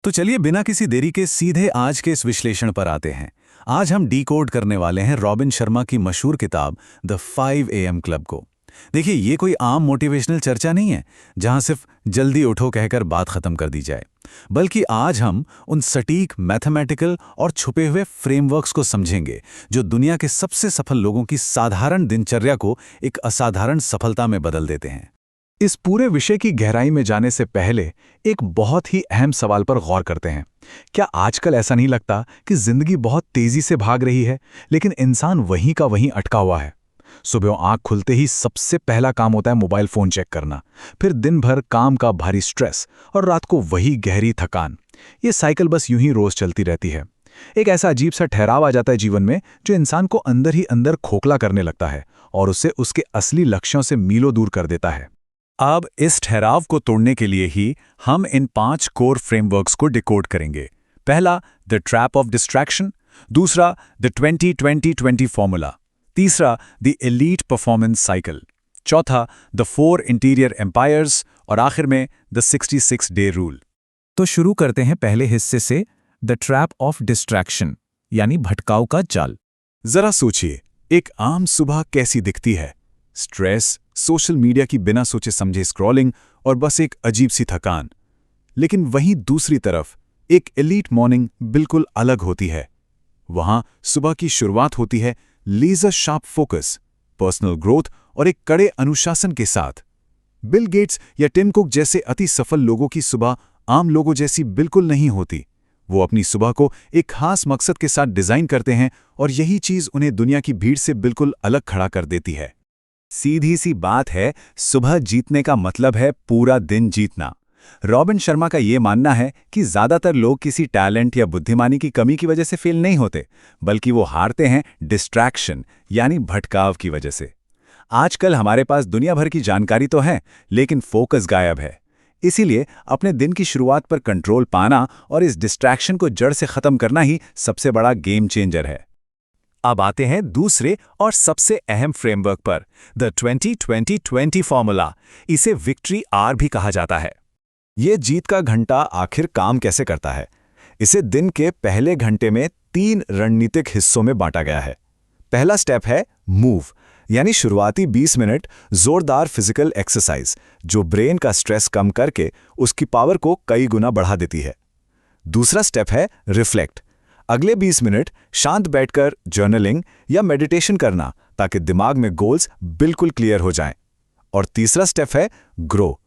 तो चलिए बिना किसी देरी के सीधे आज के इस विश्लेषण पर आते हैं। आज हम डीकोड करने वाले हैं रॉबिन शर्मा की मशहूर किताब द 5 AM क्लब को। देखिए, ये कोई आम मोटिवेशनल चर्चा नहीं है जहां सिर्फ जल्दी उठो कहकर बात खत्म कर दी जाए, बल्कि आज हम उन सटीक मैथमेटिकल और छुपे हुए फ्रेमवर्क्स को समझेंगे जो दुनिया के सबसे सफल लोगों की साधारण दिनचर्या को एक असाधारण सफलता में बदल देते हैं। इस पूरे विषय की गहराई में जाने से पहले एक बहुत ही अहम सवाल पर गौर करते हैं। क्या आजकल ऐसा नहीं लगता कि जिंदगी बहुत तेजी से भाग रही है, लेकिन इंसान वहीं का वहीं अटका हुआ है? सुबह आंख खुलते ही सबसे पहला काम होता है मोबाइल फोन चेक करना, फिर दिन भर काम का भारी स्ट्रेस और रात को वही गहरी थकान। ये साइकिल बस यूं ही रोज चलती रहती है। एक ऐसा अजीब सा ठहराव आ जाता है जीवन में जो इंसान को अंदर ही अंदर खोखला करने लगता है और उसे उसके असली लक्ष्यों से मीलों दूर कर देता है। अब इस ठहराव को तोड़ने के लिए ही हम इन 5 कोर फ्रेमवर्क्स को डिकोड करेंगे। पहला, द ट्रैप ऑफ डिस्ट्रैक्शन। दूसरा, द 20-20-20 फॉर्मूला। तीसरा, द एलीट परफॉर्मेंस साइकिल। चौथा, द 4 इंटीरियर एम्पायर्स। और आखिर में द 66 डे रूल। तो शुरू करते हैं पहले हिस्से से, द ट्रैप ऑफ डिस्ट्रैक्शन, यानी भटकाव का जाल। जरा सोचिए, एक आम सुबह कैसी दिखती है? स्ट्रेस, सोशल मीडिया की बिना सोचे समझे स्क्रॉलिंग और बस एक अजीब सी थकान। लेकिन वहीं दूसरी तरफ एक एलीट मॉर्निंग बिल्कुल अलग होती है। वहां सुबह की शुरुआत होती है laser sharp focus, personal growth और एक कड़े अनुशासन के साथ। बिल गेट्स या टिम कुक जैसे अति सफल लोगों की सुबह आम लोगों जैसी बिल्कुल नहीं होती। वो अपनी सुबह को एक खास मकसद के साथ डिजाइन करते हैं और यही चीज उन्हें दुनिया की भीड़ से बिल्कुल अलग खड़ा कर देती है। सीधी सी बात है, सुबह जीतने का मतलब है पूरा दिन जीतना। रॉबिन शर्मा का ये मानना है कि ज्यादातर लोग किसी टैलेंट या बुद्धिमानी की कमी की वजह से फेल नहीं होते, बल्कि वो हारते हैं डिस्ट्रैक्शन यानी भटकाव की वजह से। आजकल हमारे पास दुनिया भर की जानकारी तो है, लेकिन फोकस गायब है। इसीलिए अपने दिन की शुरुआत पर कंट्रोल पाना और इस डिस्ट्रैक्शन को जड़ से खत्म करना ही सबसे बड़ा गेम चेंजर है। अब आते हैं दूसरे और सबसे अहम फ्रेमवर्क पर, द 20-20-20 फॉर्मूला। इसे विक्ट्री आर भी कहा जाता है। यह जीत का घंटा आखिर काम कैसे करता है? इसे दिन के पहले घंटे में 3 रणनीतिक हिस्सों में बांटा गया है। पहला स्टेप है मूव, यानी शुरुआती 20 मिनट जोरदार फिजिकल एक्सरसाइज जो ब्रेन का स्ट्रेस कम करके उसकी पावर को कई गुना बढ़ा देती है। दूसरा स्टेप है रिफ्लेक्ट, अगले 20 मिनट शांत बैठकर जर्नलिंग या मेडिटेशन करना ताकि दिमाग में गोल्स बिल्कुल क्लियर हो जाएं। और तीसरा स्टेप है ग्रो,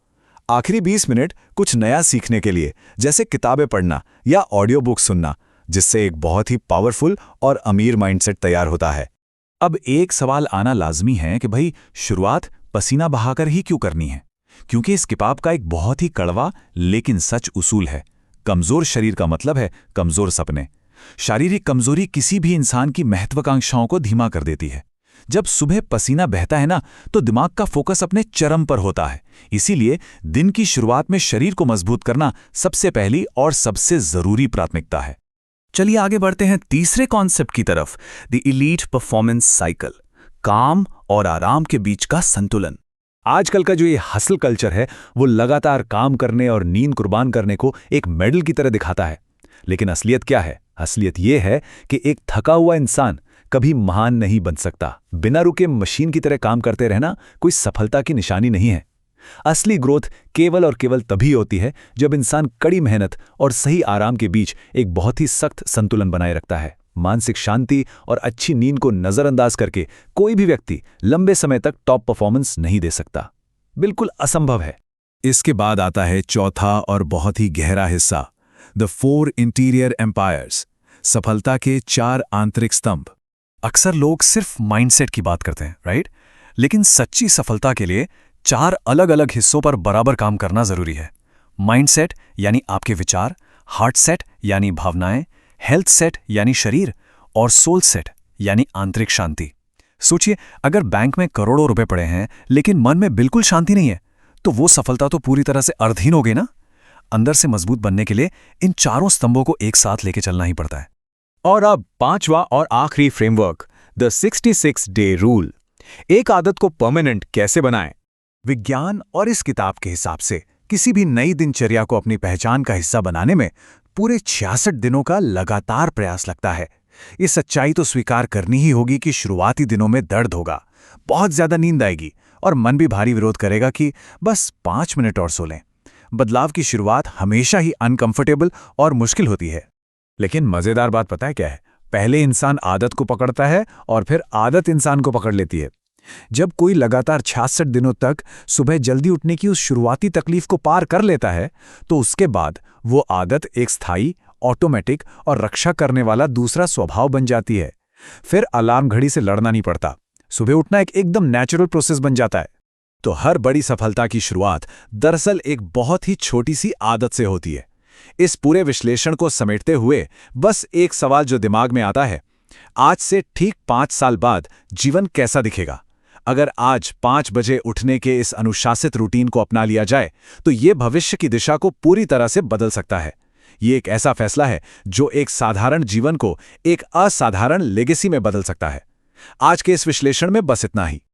आखिरी 20 मिनट कुछ नया सीखने के लिए, जैसे किताबें पढ़ना या ऑडियो बुक सुनना, जिससे एक बहुत ही पावरफुल और अमीर माइंडसेट तैयार होता है। अब एक सवाल आना लाजमी है कि भाई, शुरुआत पसीना बहाकर ही क्यों करनी है? क्योंकि इस किताब का एक बहुत ही कड़वा लेकिन सच उसूल है, कमजोर शरीर का मतलब है कमजोर सपने। शारीरिक कमजोरी किसी भी इंसान की महत्वाकांक्षाओं को धीमा कर देती है। जब सुबह पसीना बहता है ना, तो दिमाग का फोकस अपने चरम पर होता है। इसीलिए दिन की शुरुआत में शरीर को मजबूत करना सबसे पहली और सबसे जरूरी प्राथमिकता है। चलिए आगे बढ़ते हैं तीसरे कॉन्सेप्ट की तरफ, द एलीट परफॉर्मेंस साइकिल, काम और आराम के बीच का संतुलन। आजकल का जो ये हसल कल्चर है, वो लगातार काम करने और नींद कुर्बान करने को एक मेडल की तरह दिखाता है। लेकिन असलियत क्या है? असलियत यह है कि एक थका हुआ इंसान कभी महान नहीं बन सकता। बिना रुके मशीन की तरह काम करते रहना कोई सफलता की निशानी नहीं है। असली ग्रोथ केवल और केवल तभी होती है जब इंसान कड़ी मेहनत और सही आराम के बीच एक बहुत ही सख्त संतुलन बनाए रखता है। मानसिक शांति और अच्छी नींद को नजरअंदाज करके कोई भी व्यक्ति लंबे समय तक टॉप परफॉर्मेंस नहीं दे सकता, बिल्कुल असंभव है। इसके बाद आता है चौथा और बहुत ही गहरा हिस्सा, द 4 इंटीरियर एम्पायर्स, सफलता के 4 आंतरिक स्तंभ। अक्सर लोग सिर्फ माइंडसेट की बात करते हैं, राइट? लेकिन सच्ची सफलता के लिए 4 अलग अलग हिस्सों पर बराबर काम करना जरूरी है। माइंडसेट यानी आपके विचार, हार्ट सेट यानी भावनाएं, हेल्थ सेट यानी शरीर, और सोल सेट यानी आंतरिक शांति। सोचिए, अगर बैंक में करोड़ों रुपए पड़े हैं लेकिन मन में बिल्कुल शांति नहीं है, तो वो सफलता तो पूरी तरह से अर्थहीन हो गई ना। अंदर से मजबूत बनने के लिए इन चारों स्तंभों को एक साथ लेके चलना ही पड़ता है। और अब पांचवा और आखिरी फ्रेमवर्क, द 66 डे रूल। एक आदत को परमानेंट कैसे बनाएं? विज्ञान और इस किताब के हिसाब से किसी भी नई दिनचर्या को अपनी पहचान का हिस्सा बनाने में पूरे 66 दिनों का लगातार प्रयास लगता है। ये सच्चाई तो स्वीकार करनी ही होगी कि शुरुआती दिनों में दर्द होगा, बहुत ज्यादा नींद आएगी और मन भी भारी विरोध करेगा कि बस 5 मिनट और सो लें। बदलाव की शुरुआत हमेशा ही अनकंफर्टेबल और मुश्किल होती है। लेकिन मजेदार बात पता है क्या है? पहले इंसान आदत को पकड़ता है और फिर आदत इंसान को पकड़ लेती है। जब कोई लगातार 66 दिनों तक सुबह जल्दी उठने की उस शुरुआती तकलीफ को पार कर लेता है, तो उसके बाद वो आदत एक स्थायी, ऑटोमेटिक और रक्षा करने वाला दूसरा स्वभाव बन जाती है। फिर अलार्म घड़ी से लड़ना नहीं पड़ता। सुबह उठना एक एकदम नेचुरल प्रोसेस बन जाता है। तो हर बड़ी सफलता की शुरुआत दरअसल एक बहुत ही छोटी सी आदत से होती है। इस पूरे विश्लेषण को समेटते हुए बस एक सवाल जो दिमाग में आता है, आज से ठीक 5 साल बाद जीवन कैसा दिखेगा? अगर आज 5 बजे उठने के इस अनुशासित रूटीन को अपना लिया जाए, तो ये भविष्य की दिशा को पूरी तरह से बदल सकता है। ये एक ऐसा फैसला है जो एक साधारण जीवन को एक असाधारण लेगेसी में बदल सकता है। आज के इस विश्लेषण में बस इतना ही।